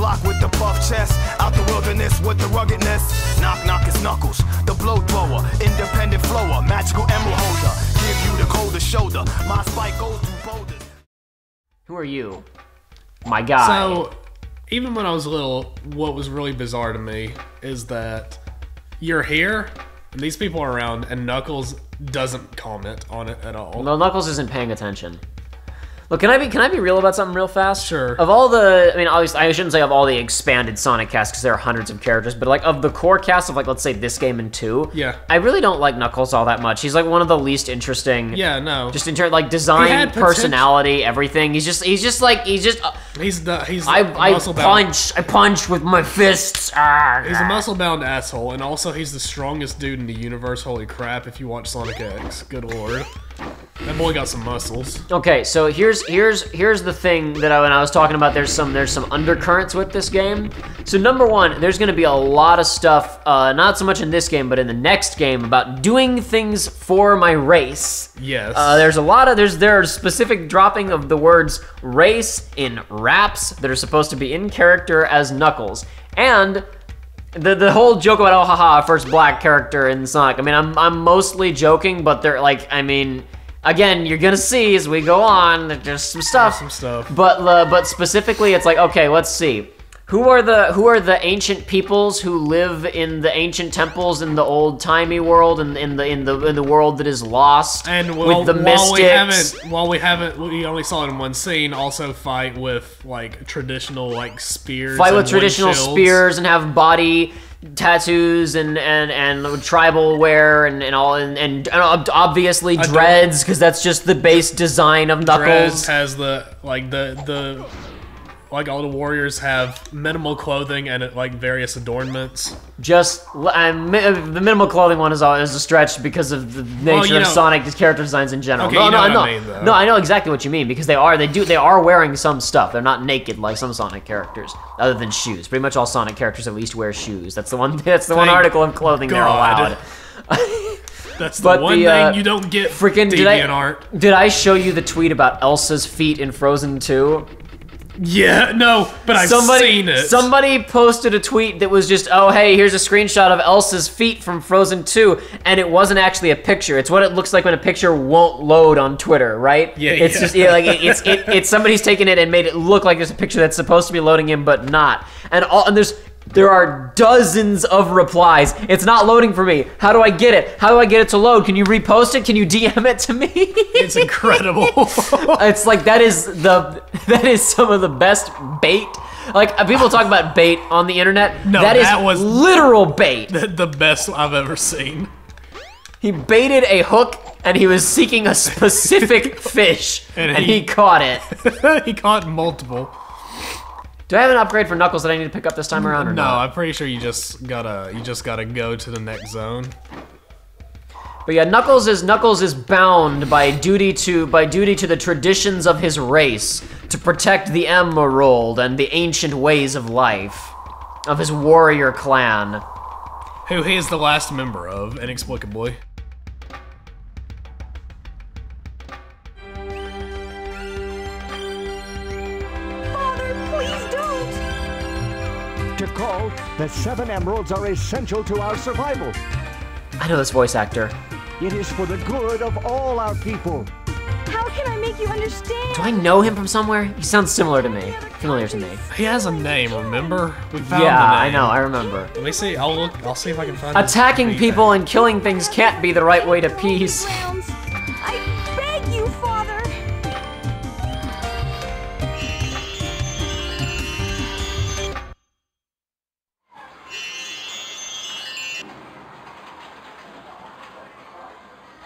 block with the puff chest, out the wilderness with the ruggedness. Knock, knock, it's Knuckles, the blow thrower, independent flower, magical emerald holder. Give you the coldest shoulder, my spike goes through boulders. Who are you? My guy. So, even when I was little, what was really bizarre to me is that you're here, and these people are around, and Knuckles doesn't comment on it at all. No, Knuckles isn't paying attention. Look, can I be real about something real fast? Sure. Of all the, I mean, obviously, I shouldn't say of all the expanded Sonic casts because there are hundreds of characters, but like of the core cast of like, let's say this game and 2, Yeah. I really don't like Knuckles all that much. He's like one of the least interesting. Yeah, no. Just in terms like design, personality, everything. He's just. He's I muscle-bound. punch with my fists. He's a muscle-bound asshole, and also he's the strongest dude in the universe. Holy crap! If you watch Sonic X, good lord, that boy got some muscles. Okay, so here's the thing that when I was talking about, there's some undercurrents with this game. So number one, there's gonna be a lot of stuff, not so much in this game, but in the next game about doing things for my race. Yes. There's specific dropping of the words race in raps that are supposed to be in character as Knuckles. And the whole joke about, oh haha, first black character in Sonic. I mean, I'm mostly joking, but they're like, I mean, again, you're gonna see as we go on, there's some stuff. But specifically, it's like, okay, let's see. Who are the ancient peoples who live in the ancient temples in the old-timey world and in the world that is lost? And with the mystics. We only saw it in one scene. Also fight with like traditional like spears. Fight with and traditional wind shields. spears and have body tattoos and tribal wear and obviously dreads, because that's just the base design of Knuckles. Dreads has the like all the warriors have minimal clothing and like various adornments. Just the minimal clothing one is a stretch because of the nature of Sonic's character designs in general. Okay, No, I know exactly what you mean, because they are wearing some stuff. They're not naked like some Sonic characters, other than shoes. Pretty much all Sonic characters at least wear shoes. That's the one article of clothing they're allowed. That's the one thing you don't get freaking DeviantArt. Did I show you the tweet about Elsa's feet in Frozen 2? Yeah, no, but I've seen it. Somebody posted a tweet that was just, oh, hey, here's a screenshot of Elsa's feet from Frozen 2, and it wasn't actually a picture. It's what it looks like when a picture won't load on Twitter, right? Yeah, it's just like it's somebody's taken it and made it look like there's a picture that's supposed to be loading in, but not. And there are dozens of replies. It's not loading for me. How do I get it? How do I get it to load? Can you repost it? Can you DM it to me? It's incredible. It's like that is some of the best bait. Like people talk about bait on the internet. No, that was literal bait. The best I've ever seen. He baited a hook and he was seeking a specific fish and he caught it. He caught multiple. Do I have an upgrade for Knuckles that I need to pick up this time around or no? not? I'm pretty sure you just gotta go to the next zone. But yeah, Knuckles is bound by duty to the traditions of his race to protect the Emerald and the ancient ways of life of his warrior clan, who he is the last member of, inexplicably. To call, the 7 emeralds are essential to our survival. I know this voice actor. It is for the good of all our people. How can I make you understand? Do I know him from somewhere? He sounds similar to me. Familiar to me. He has a name, remember? We found the name. I know, I remember. Let me see, I'll see if I can find Attacking people and killing things can't be the right way to peace. I beg you, Father.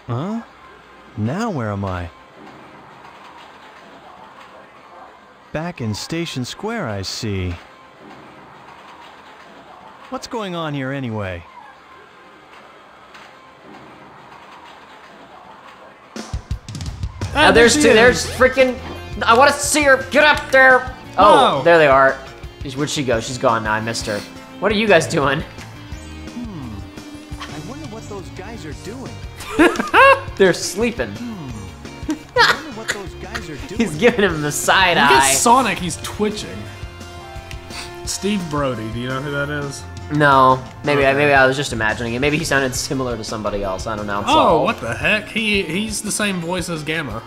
Huh? Now where am I? Back in Station Square, I see. What's going on here anyway? There's freaking. I want to see her. Get up there. Oh, there they are. Where'd she go? She's gone now. I missed her. What are you guys doing? I wonder what those guys are doing. They're sleeping. I wonder what those guys are doing. He's giving him the side Look eye. at Sonic, he's twitching. Steve Brody, do you know who that is? No, maybe I was just imagining it. Maybe he sounded similar to somebody else. I don't know. Oh, what the heck? He's the same voice as Gamma.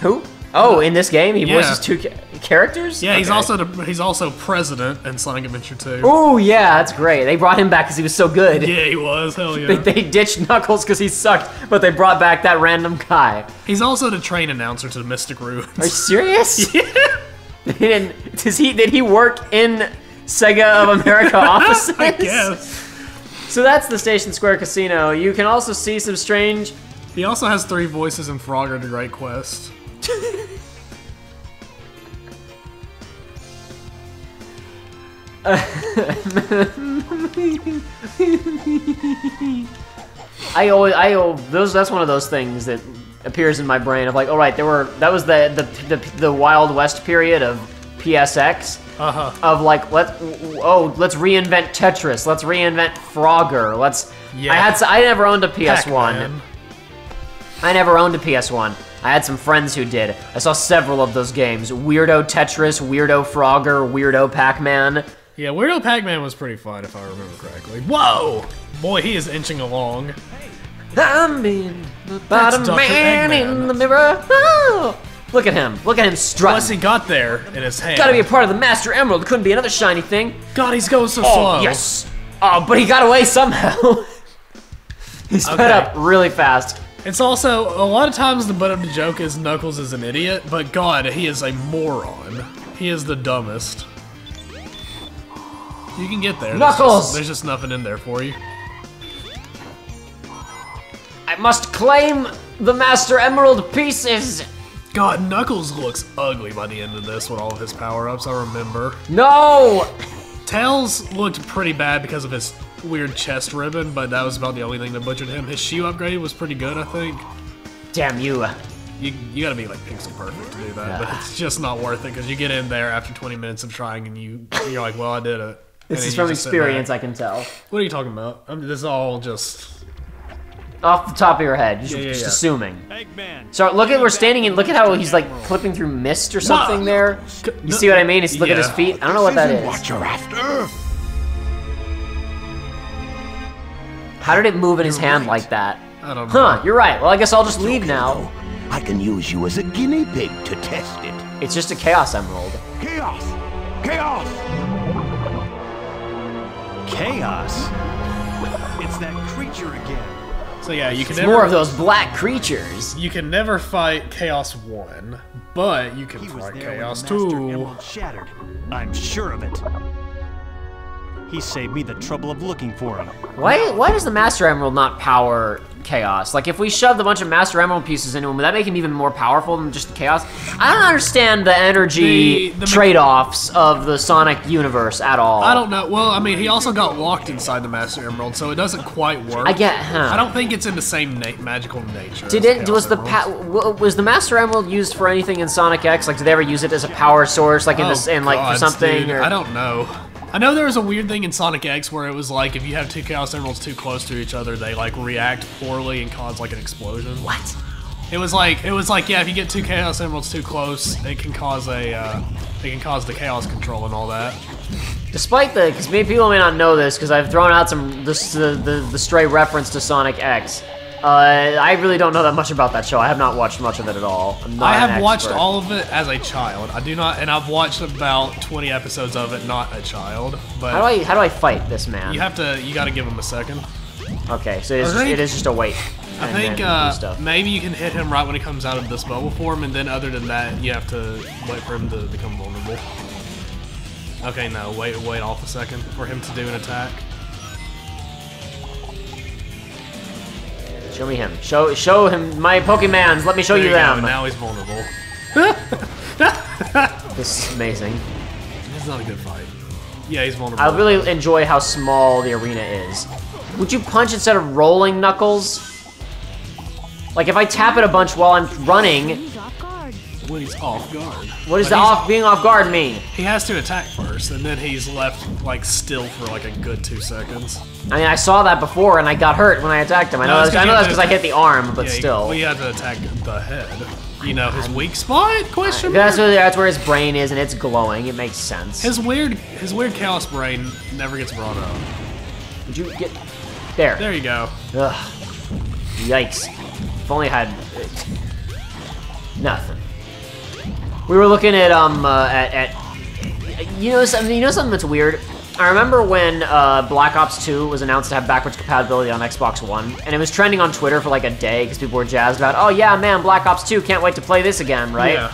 Who? Oh, in this game, he Yeah. voices two characters. Yeah, he's Okay. he's also president in Sonic Adventure 2. Oh yeah, that's great. They brought him back because he was so good. Yeah, he was. Hell yeah. They ditched Knuckles because he sucked, but they brought back that random guy. He's also the train announcer to the Mystic Are you Ruins. serious? Yeah. Did he work in Sega of America offices? I guess. So that's the Station Square Casino. You can also see some strange. He also has 3 voices in Frogger the Great Quest. That's one of those things that appears in my brain of like, all right, that was the Wild West period of PSX. Of like, let's reinvent Tetris, let's reinvent Frogger, Yeah. I never owned a PS1. Pac-Man. I never owned a PS1. I had some friends who did. I saw several of those games. Weirdo Tetris, Weirdo Frogger, Weirdo Pac-Man. Yeah, Weirdo Pac-Man was pretty fun if I remember correctly. Whoa! Boy, he is inching along. I'm in the bottom Dr. man Eggman. in the mirror. Oh, look at him Once strutting. he got there in his hand. Gotta be a part of the Master Emerald. Couldn't be another shiny thing. God, he's going so Oh, slow. yes. Oh, but he got away somehow. He sped Okay. up really fast. It's also, a lot of times the butt of the joke is Knuckles is an idiot, but God, he is a moron. He is the dumbest. You can get there. Knuckles! There's just nothing in there for you. I must claim the Master Emerald pieces. God, Knuckles looks ugly by the end of this with all of his power-ups, I remember. No! Tails looked pretty bad because of his weird chest ribbon, but that was about the only thing that butchered him. His shoe upgrade was pretty good, I think. Damn you. You gotta be like pixel perfect to do that, but it's just not worth it because you get in there after 20 minutes of trying and you're like, well, I did it. This And is then from you just sit experience, back. I can tell. What are you talking about? I mean, this is all just. Off the top of your head, just Yeah. assuming. So we're standing in. Look at how he's like clipping through mist or something there. You see what I mean? Look at his Yeah. feet. I don't know what that is. What you're after? How did it move in his hand like that? I don't know. Huh? You're right. Well, I guess I'll just leave now. I can use you as a guinea pig to test it. It's just a Chaos Emerald. Chaos! Chaos! Chaos? It's that creature again. So yeah, you can It's never. more of those black creatures. You can never fight Chaos 1, but you can He was fight there Chaos when the Master 2. Emerald shattered. I'm sure of it. He saved me the trouble of looking for him. Why does the Master Emerald not power Chaos? Like, if we shoved a bunch of Master Emerald pieces into him, would that make him even more powerful than just the Chaos? I don't understand the energy The trade-offs of the Sonic universe at all. I don't know. Well, I mean, he also got locked inside the Master Emerald, so it doesn't quite work. I get, huh? I don't think it's in the same magical nature. Did as it? Chaos Emeralds. Was the Master Emerald used for anything in Sonic X? Like, did they ever use it as a power source, like in this, for gods, something? dude, Or... I don't know. I know there was a weird thing in Sonic X where it was like if you have 2 Chaos Emeralds too close to each other, they like react poorly and cause like an explosion. What? It was like yeah, if you get 2 Chaos Emeralds too close, it can cause the Chaos Control and all that. Despite because people may not know this, because I've thrown out the stray reference to Sonic X. I really don't know that much about that show. I have not watched much of it at all. I'm not I an have watched expert. all of it as a child. I do not, and I've watched about 20 episodes of it not a child. But How do I fight this man? you gotta give him a second. Okay, so I think- it is just a wait. I and think then do stuff. maybe you can hit him right when he comes out of this bubble form, and then other than that, you have to wait for him to become vulnerable. Okay, no, wait off a second for him to do an attack. Show me him. Show him my Pokemons. Let me show There you go, them. Now he's vulnerable. This is amazing. It's not a good fight. Yeah, he's vulnerable. I really enjoy how small the arena is. Would you punch instead of rolling, Knuckles? Like if I tap it a bunch while I'm running, He's off guard. when he's off guard. what does But being off guard mean? He has to attack first, and then he's left like still for like a good 2 seconds. I mean, I saw that before and I got hurt when I attacked him. I know No, that's it's 'cause you that's have because to I hit the arm, but Yeah, still. well, you have to attack the head. you know, his weak spot? Question mark? That's where his brain is, and it's glowing. It makes sense. His weird Chaos brain never gets brought up. Did you get there? There you go. Ugh. Yikes. If only I had nothing. We were looking at you know something that's weird. I remember when Black Ops 2 was announced to have backwards compatibility on Xbox One, and it was trending on Twitter for like a day because people were jazzed about, oh yeah, man, Black Ops 2, can't wait to play this again, right? Yeah.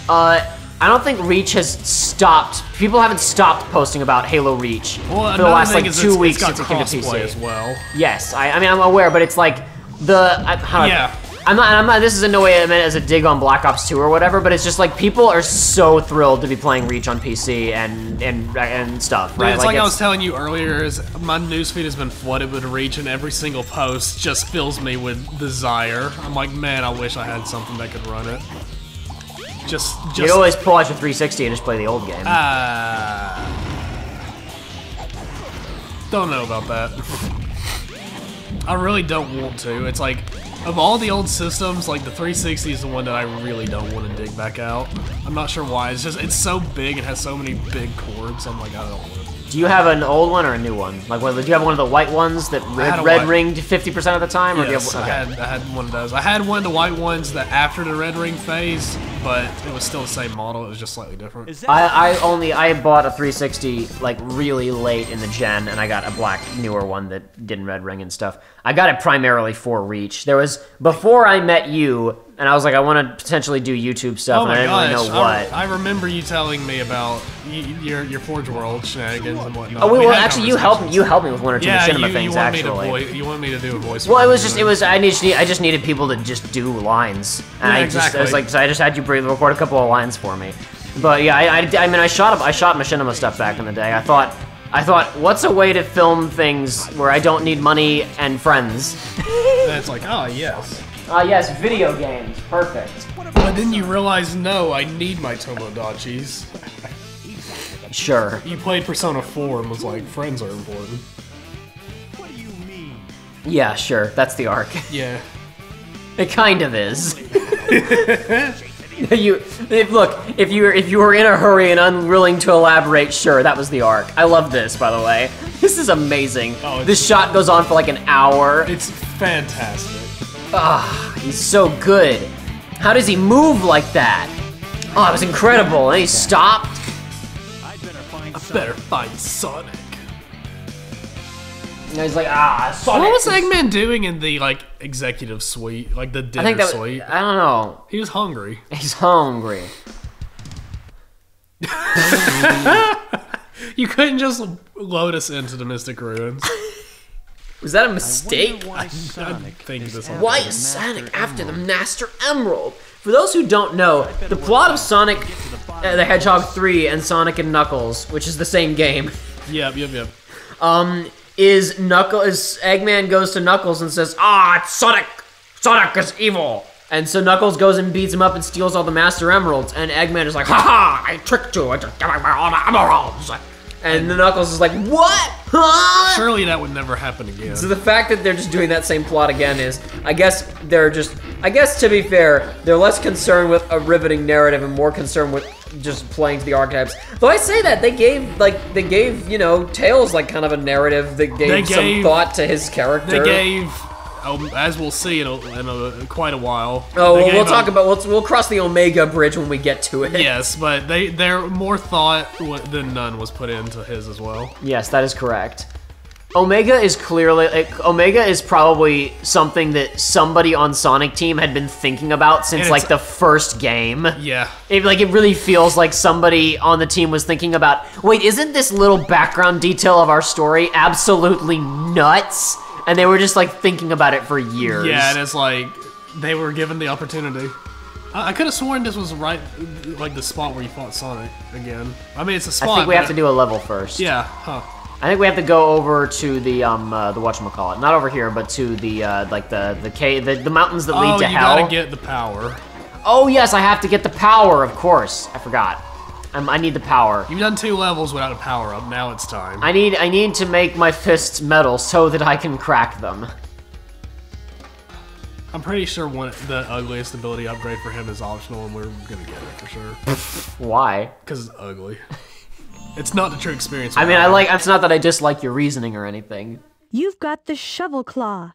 I don't think Reach has stopped. People haven't stopped posting about Halo Reach Well, for the last like is 2 weeks it's got since it came to crossplay PC. as well. Yes, I mean I'm aware, but it's like Yeah. I'm not. This is in no way I meant as a dig on Black Ops 2 or whatever, but it's just like people are so thrilled to be playing Reach on PC and stuff, Dude, right? it's like I was telling you earlier, is my newsfeed has been flooded with Reach, and every single post just fills me with desire. I'm like, man, I wish I had something that could run it. Just. You could always pull out your 360 and just play the old game. Don't know about that. I really don't want to. It's like, of all the old systems, like the 360 is the one that I really don't want to dig back out. I'm not sure why. It's just, it's so big and has so many big cords. I'm like, I don't want it. Do you have an old one or a new one? Like, do you have one of the white ones that red ringed 50% of the time? Or Yes, do you have, okay. I had one of those. I had one of the white ones that after the red ring phase, but it was still the same model. It was just slightly different. I bought a 360 like really late in the gen, and I got a black newer one that didn't red ring and stuff. I got it primarily for Reach. There was, before I met you, and I was like, I want to potentially do YouTube stuff, and I didn't really know what. I remember you telling me about your Forge World shenanigans and whatnot. Oh, well, actually, you helped me with one or two machinima things, actually. You wanted me to do a voice. Well, I just needed people to just do lines, and I was like, so I just had you record a couple of lines for me. But yeah, I mean, I shot machinima stuff back in the day. I thought, what's a way to film things where I don't need money and friends? And it's like, oh yes. Yes, video games, perfect. But then you realize, no, I need my Tomodachi's. Sure. You played Persona 4 and was like, friends are important. What do you mean? Yeah, sure, that's the arc. Yeah. It kind of is. If you were in a hurry and unwilling to elaborate, sure, that was the arc. I love this, by the way. This is amazing. Oh, this shot goes on for like an hour. It's fantastic. Ah, he's so good. How does he move like that? Oh, it was incredible. And he stopped. I better find Sonic. And he's like, Sonic. What was Eggman doing in the like executive suite, like the dinner suite? I don't know. He was hungry. He's hungry. You couldn't just load us into the Mystic Ruins. Was that a mistake? Why Sonic Why is Sonic after the Master Emerald? For those who don't know, the plot of Sonic the Hedgehog 3 and Sonic and Knuckles, which is the same game, Yep. is Eggman goes to Knuckles and says, it's Sonic! Sonic is evil! And so Knuckles goes and beats him up and steals all the Master Emeralds, and Eggman is like, I tricked you, I just gave me all the emeralds! And the Knuckles is like, what? Huh? Surely that would never happen again. So the fact that they're just doing that same plot again is, I guess to be fair, they're less concerned with a riveting narrative and more concerned with just playing to the archetypes. Though I say that, they gave, Tails like kind of a narrative that gave some thought to his character. They gave, as we'll see in quite a while. Oh, well, we'll cross the Omega Bridge when we get to it. Yes, but there more thought than none was put into his as well. Yes, that is correct. Omega is probably something that somebody on Sonic Team had been thinking about since like the first game. Yeah. It really feels like somebody on the team was thinking about, wait, isn't this little background detail of our story absolutely nuts? And they were just like thinking about it for years. Yeah, and it's like they were given the opportunity. I could have sworn this was right, like the spot where you fought Sonic again. I mean, it's a spot. I think we have to do a level first. Yeah, huh. I think we have to go over to the whatchamacallit. Not over here, but to the the mountains that lead to hell. Oh, you gotta get the power. Oh yes, I have to get the power, of course. I forgot. I need the power. You've done 2 levels without a power up. Now it's time. I need to make my fists metal so that I can crack them. I'm pretty sure the ugliest ability upgrade for him is optional, and we're gonna get it for sure. Why? Because it's ugly. It's not the true experience. I mean, it's not that I dislike your reasoning or anything. You've got the shovel claw.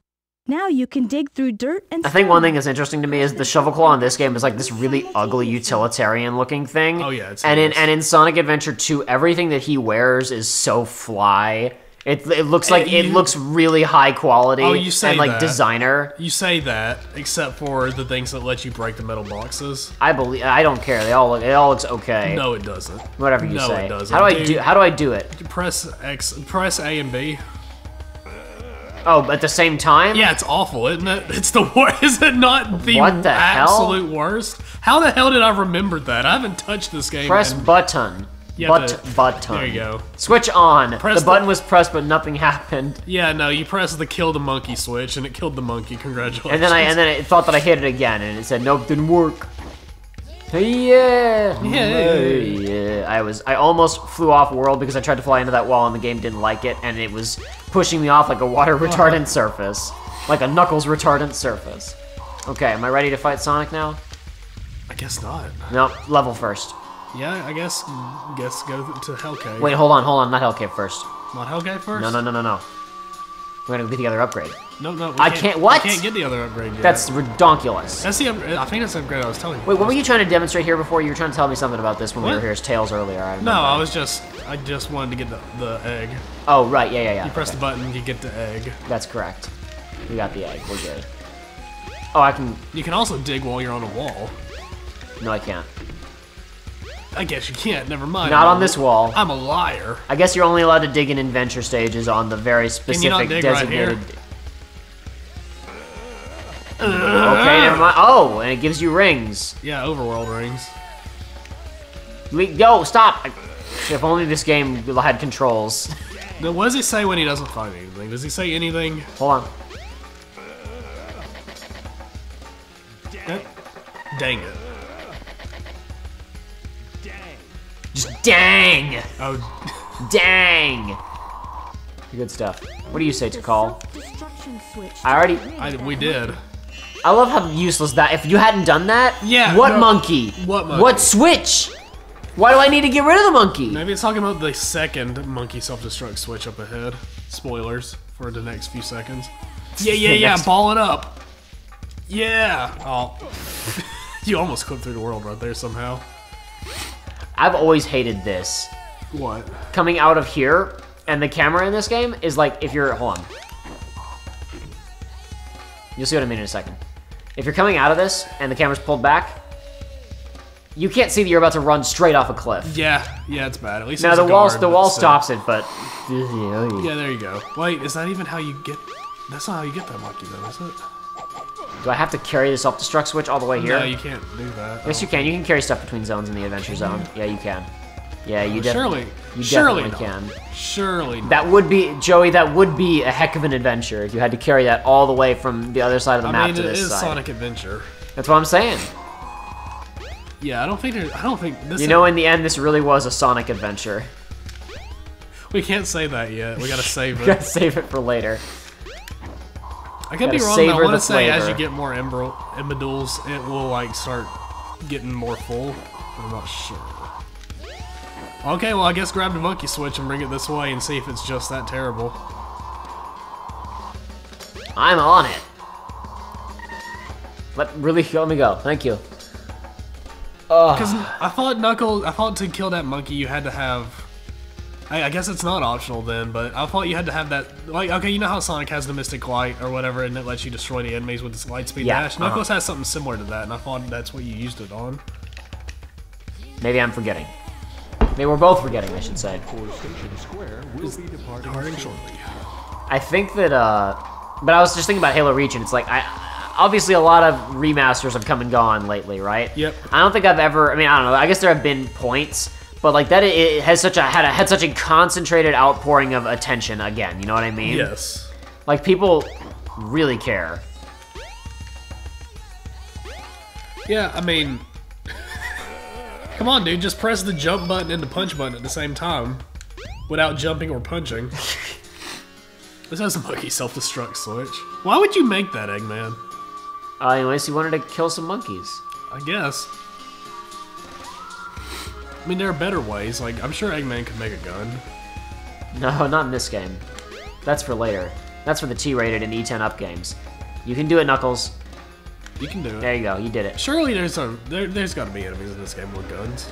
Now you can dig through dirt and I think one stone. thing that's interesting to me is the shovel claw in this game is like this really ugly utilitarian looking thing. Oh, yeah, it's and nice. in Sonic Adventure 2, everything that he wears is so fly. It looks like it looks really high quality. Oh, you say and like that. designer. You say that, except for the things that let you break the metal boxes. I don't care. It all looks okay. No, it doesn't. Whatever you no, say. it doesn't. How do Dude, I do it? Press A and B. Oh, at the same time? Yeah, it's awful, isn't it? It's the worst. Is it not the, What the hell? absolute worst? How the hell did I remember that? I haven't touched this game. Press in- button. You have to- Button. There you go. Switch on. Press the button was pressed, but nothing happened. Yeah, no, you press the kill the monkey switch, and it killed the monkey. Congratulations. And then it thought that I hit it again, and it said nope, didn't work. Yeah. I almost flew off world because I tried to fly into that wall and the game didn't like it, and it was pushing me off like a water retardant surface, like a Knuckles retardant surface. Okay, am I ready to fight Sonic now? I guess not. No, level first. Yeah, I guess go to Hellcave. Wait, hold on, not Hellcave first. Not Hellcave first? No. We're gonna get the other upgrade. No, we I can't- what? We can't get the other upgrade yet. That's redonkulous. That's the upgrade. I think that's the upgrade I was telling you. Wait, what were you trying to demonstrate here before? You were trying to tell me something about this when we What? were here as Tails earlier. I No, remember. I just wanted to get the egg. Oh, right, yeah. You press the button, you get the egg. That's correct. We got the egg. We're good. Oh, I can... You can also dig while you're on a wall. No, I can't. I guess you can't. Never mind. Not on this wall. I'm a liar. I guess you're only allowed to dig in adventure stages on the very specific you not dig right designated... here? Okay, never mind. Oh, and it gives you rings. Yeah, overworld rings. Go, stop! If only this game had controls. Now, what does he say when he doesn't find anything? Does he say anything? Hold on. Dang it. Just dang! Oh, Dang! Good stuff. What do you say to call? Self-destruction switch. we did. I love how useless that. If you hadn't done that, Yeah, What no. monkey? What monkey? What switch? Why do I need to get rid of the monkey? Maybe it's talking about the second monkey self-destruct switch up ahead. Spoilers for the next few seconds. Yeah, ball it up. Yeah. Oh. You almost clipped through the world right there somehow. I've always hated this. What? Coming out of here, and the camera in this game is like if you're. Hold on. You'll see what I mean in a second. If you're coming out of this and the camera's pulled back, you can't see that you're about to run straight off a cliff. Yeah, it's bad. At least Now there's the a guard, wall but still. stops it, but Yeah, there you go. Wait, is that even how you get? That's not how you get that monkey, though, is it? do I have to carry the self-destruct switch all the way here? No, you can't do that. Yes, you can. You can carry stuff between zones in the adventure zone. Yeah, you can. Yeah, you Surely, You surely definitely not. can. Surely. Not. That would be, Joey, that would be a heck of an adventure if you had to carry that all the way from the other side of the I map mean, to it this is side. Sonic Adventure. That's what I'm saying. Yeah, I don't think this. You know, in the end, this really was a Sonic adventure. we can't say that yet. We gotta save Gotta it. save it for later. I could be gotta wrong, but I savor want the to say as flavor. you get more Embadules, it will like start getting more full. I'm not sure. Okay, well I guess grab the monkey switch and bring it this way and see if it's just that terrible. I'm on it. Let me go. Thank you. Because I thought to kill that monkey you had to have. I guess it's not optional then, but I thought you had to have that. Like, okay, you know how Sonic has the Mystic Light or whatever, and it lets you destroy the enemies with its Lightspeed Yeah, dash. Knuckles has something similar to that, and I thought that's what you used it on. Maybe I'm forgetting. Maybe we're both forgetting, I should say. Departing shortly. I think that, but I was just thinking about Halo Reach, and it's like, obviously a lot of remasters have come and gone lately, right? Yep. I don't think I've ever, I mean, I don't know, I guess there have been points, but like that, it has had such a concentrated outpouring of attention again, you know what I mean? Yes. Like, people really care. Yeah, I mean, come on, dude, just press the jump button and the punch button at the same time, without jumping or punching. This has a monkey self-destruct switch. Why would you make that, Eggman? Anyways, he wanted to kill some monkeys. I guess. I mean, there are better ways. Like, I'm sure Eggman could make a gun. No, not in this game. That's for later. That's for the T-rated and E10 up games. You can do it, Knuckles. You can do it. There you go, you did it. Surely there's got to be enemies in this game with guns.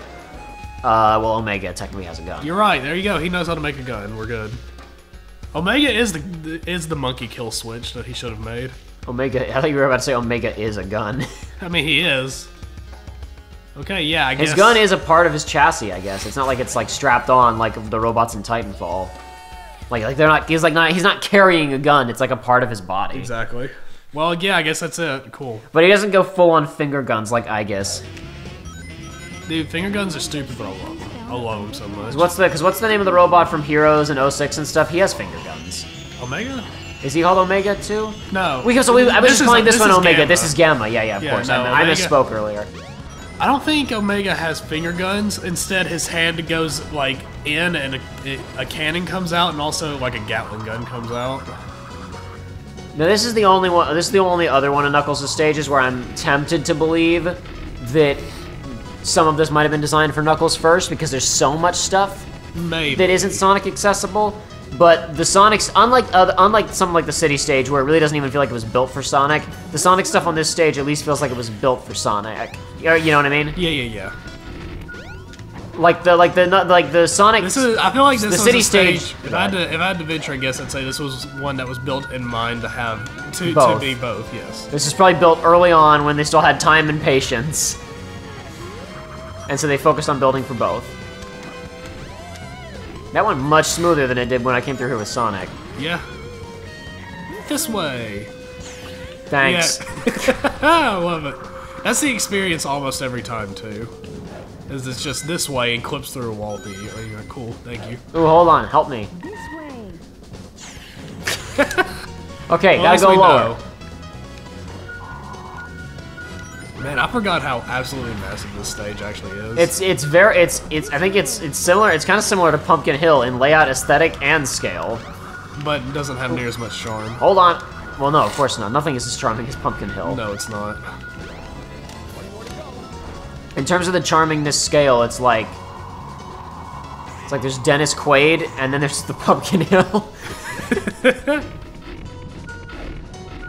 Well, Omega technically has a gun. You're right. There you go. He knows how to make a gun. We're good. Omega is the monkey kill switch that he should have made. Omega, I thought you were about to say Omega is a gun. I mean, he is. Okay, yeah, I guess. His gun is a part of his chassis, I guess. It's not like it's like strapped on like the robots in Titanfall. Like they're not. He's not carrying a gun. It's like a part of his body. Exactly. Well, yeah, I guess that's it. Cool. But he doesn't go full on finger guns like I guess. Dude, finger guns are stupid, but I love them so much. What's the name of the robot from Heroes and 06 and stuff? He has finger guns. Omega? Is he called Omega too? No. I was just calling this one Omega. Gamma. This is Gamma. Yeah, of Yeah, course. no, I Omega- misspoke earlier. I don't think Omega has finger guns. Instead, his hand goes like in, and a cannon comes out, and also like a Gatling gun comes out. Now this is the only one. This is the only other one of Knuckles' stages where I'm tempted to believe that some of this might have been designed for Knuckles first, because there's so much stuff Maybe. that isn't Sonic accessible. But the Sonics, unlike something like the City stage, where it really doesn't even feel like it was built for Sonic, the Sonic stuff on this stage at least feels like it was built for Sonic. You know what I mean? Yeah. Like the Sonic. This is. I feel like this the was City a stage. stage. If I had to venture, I guess I'd say this was one that was built in mind to have to Both. be both. Yes. This is probably built early on when they still had time and patience, and so they focused on building for both. That went much smoother than it did when I came through here with Sonic. Yeah. This way. Thanks. Yeah. I love it. That's the experience almost every time too. Is it's just this way and clips through a wall at the you're like, cool, thank you. Ooh, hold on, help me. This way. Okay, Well, gotta at least go we lower. know. Man, I forgot how absolutely massive this stage actually is. I think it's similar. It's kind of similar to Pumpkin Hill in layout, aesthetic, and scale. But it doesn't have near as much charm. Hold on. Well, no, of course not. Nothing is as charming as Pumpkin Hill. No, it's not. In terms of the charmingness scale, it's like there's Dennis Quaid, and then there's the Pumpkin Hill.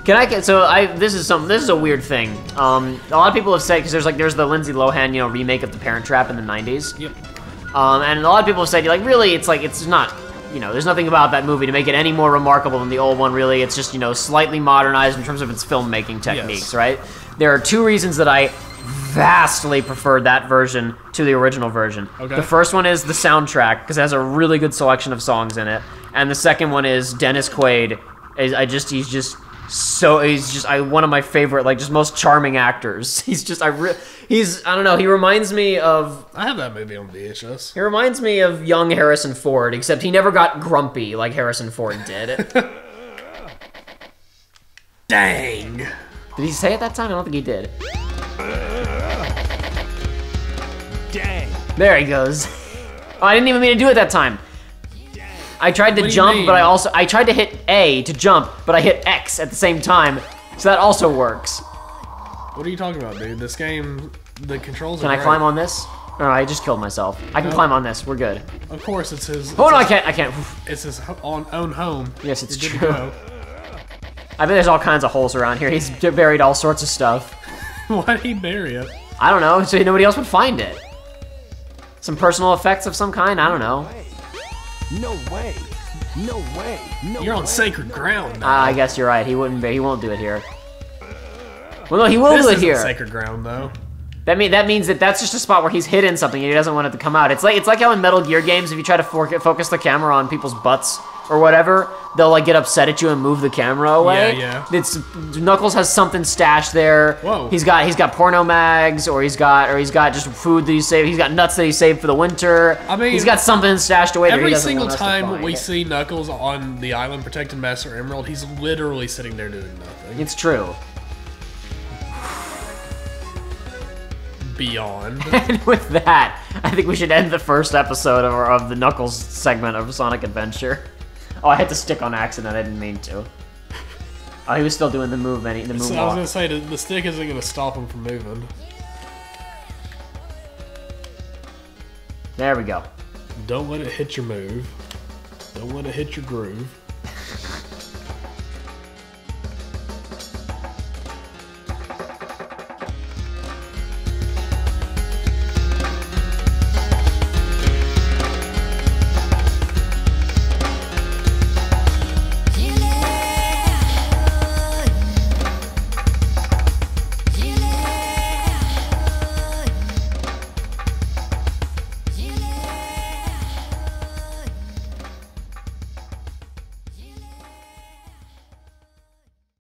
This is a weird thing. A lot of people have said, because there's the Lindsay Lohan, remake of The Parent Trap in the 90s. Yep. And a lot of people have said, really, it's not, there's nothing about that movie to make it any more remarkable than the old one, really. It's just, slightly modernized in terms of its filmmaking techniques, Yes. right? There are two reasons that I vastly preferred that version to the original version. Okay. The first one is the soundtrack, because it has a really good selection of songs in it. And the second one is Dennis Quaid. He's one of my favorite, just most charming actors. I don't know, he reminds me of... I have that movie on VHS. He reminds me of young Harrison Ford, except he never got grumpy like Harrison Ford did. Dang. Did he say it that time? I don't think he did. Dang. There he goes. Oh, I didn't even mean to do it that time. I tried to What do you jump, mean? but I tried to hit A to jump, but I hit X at the same time, so that also works. What are you talking about, dude? This game, the controls Can are I great. climb on this? No, I just killed myself. I can No. climb on this. We're good. Of course, it's his. Oh no, I can't. I can't. It's his own home. Yes, it's You're good true. to go. I bet there's all kinds of holes around here. He's buried all sorts of stuff. Why'd he bury it? I don't know, so nobody else would find it. Some personal effects of some kind? I don't know. No way. No way. No You're on way. sacred ground now. I guess you're right. He won't do it here. Well, no, he will This do it isn't here. sacred ground, though. That means that that's just a spot where he's hidden something and he doesn't want it to come out. It's like how in Metal Gear games, if you try to focus the camera on people's butts or whatever, they'll get upset at you and move the camera away. Yeah. Knuckles has something stashed there. Whoa. He's got porno mags, or he's got just food that he saved. He's got nuts that he saved for the winter. I mean, he's got something stashed away there. He Every doesn't single want us to time find. we see Knuckles on the island protecting Master Emerald, he's literally sitting there doing nothing. It's true. Beyond. And with that, I think we should end the first episode of the Knuckles segment of Sonic Adventure. Oh, I had to stick on accident. I didn't mean to. Oh, he was still doing the move, the So I was moonwalk. gonna say the stick isn't gonna stop him from moving. There we go. Don't let it hit your move. Don't let it hit your groove.